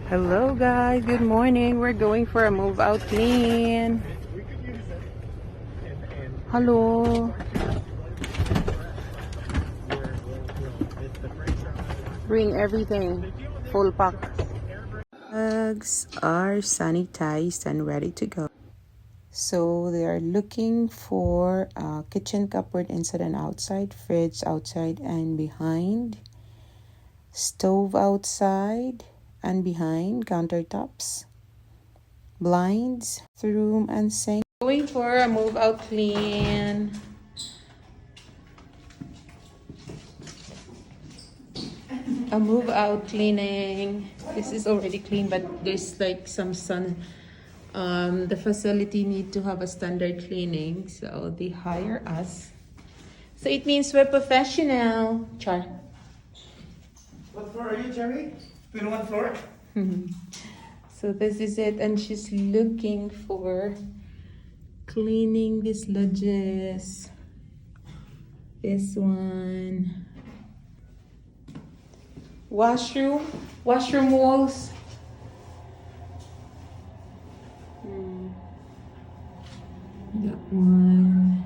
Hello guys, good morning. We're going for a move out clean. Hello. Bring everything. Full pack. Bags are sanitized and ready to go. So they are looking for a kitchen cupboard inside and outside, fridge outside and behind, stove outside and behind, countertops, blinds, bathroom and sink. Going for a move out clean. A move out cleaning. This is already clean, but there's like some sun. The facility need to have a standard cleaning, so they hire us. So it means we're professional. Char. What floor are you, Jerry? 21 floor? So this is it, and she's looking for cleaning these ledges. This one. Washroom walls. That one.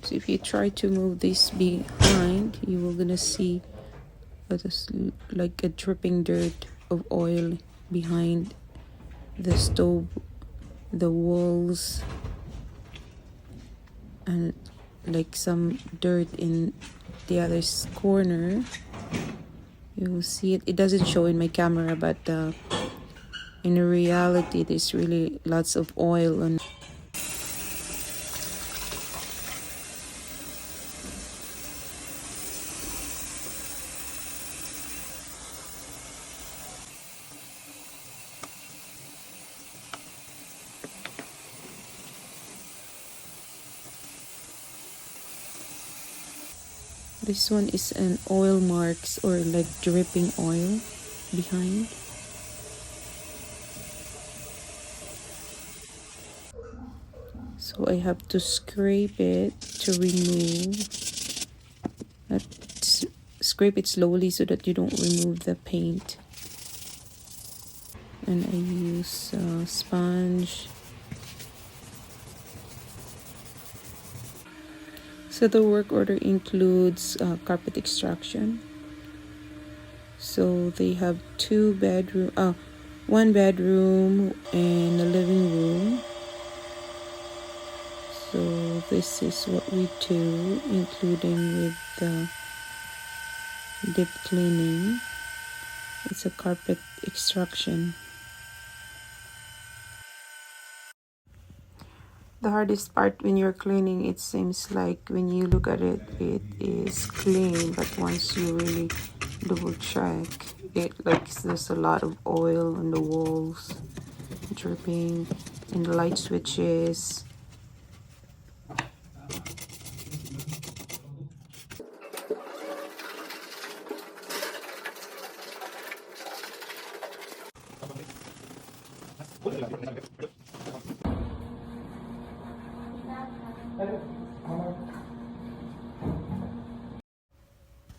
So if you try to move this behind, you will gonna see that is like a dripping dirt of oil behind the stove, the walls, and like some dirt in the other corner. You will see it. It doesn't show in my camera, but in reality, there's really lots of oil on. This one is an oil marks or like dripping oil behind. So I have to scrape it to remove. Scrape it slowly so that you don't remove the paint. And I use a sponge. So the work order includes carpet extraction. So they have one bedroom and a living room. So this is what we do, including with the deep cleaning. It's a carpet extraction. The hardest part when you're cleaning, it seems like when you look at it, it is clean, but once you really double check, it like there's a lot of oil on the walls, dripping, and the light switches.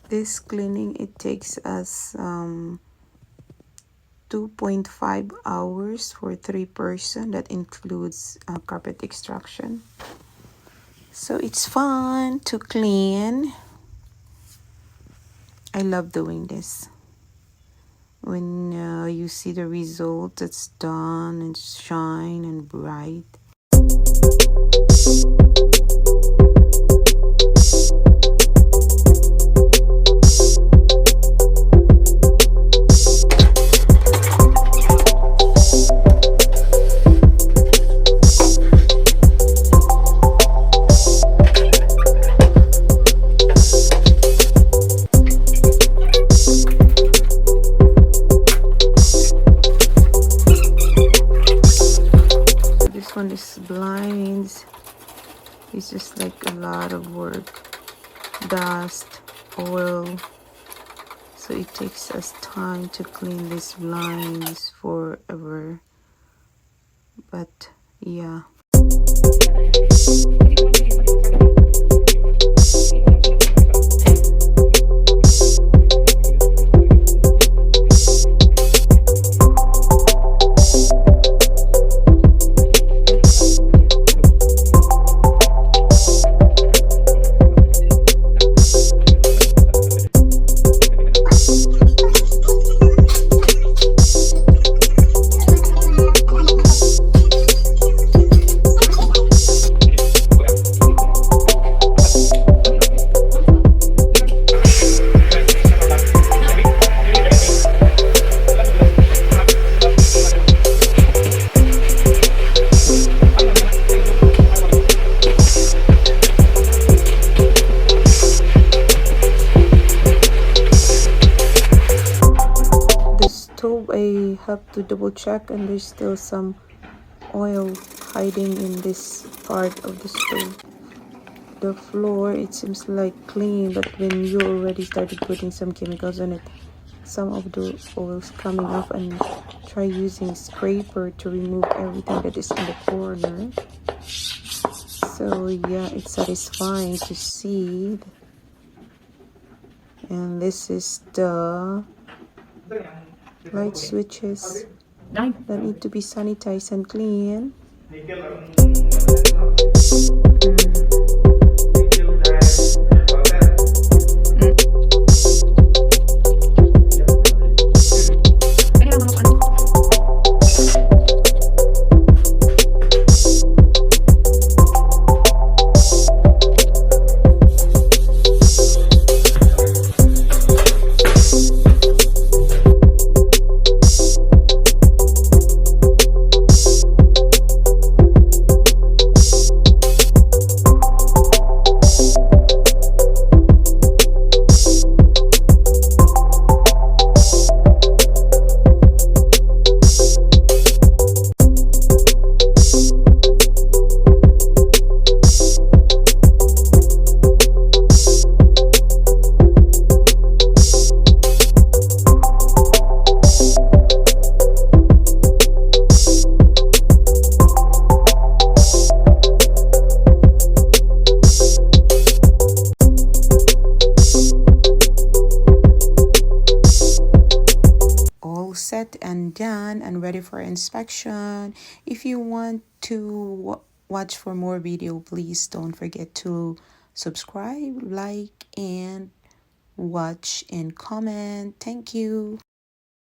This cleaning, it takes us 2.5 hours for 3 person. That includes carpet extraction. So it's fun to clean. I love doing this. When you see the result, it's done and shine and bright. It's just like a lot of work, dust, oil. So it takes us time to clean these blinds forever. But yeah. Stove, I have to double check, and there's still some oil hiding in this part of the stove. The floor, it seems like clean, but when you already started putting some chemicals on it, some of the oil's coming off. And try using scraper to remove everything that is in the corner. So yeah, it's satisfying to see. And this is the light switches that need to be sanitized and clean. Set and done and ready for inspection. If you want to watch for more video, please don't forget to subscribe, like, and watch and comment. Thank you.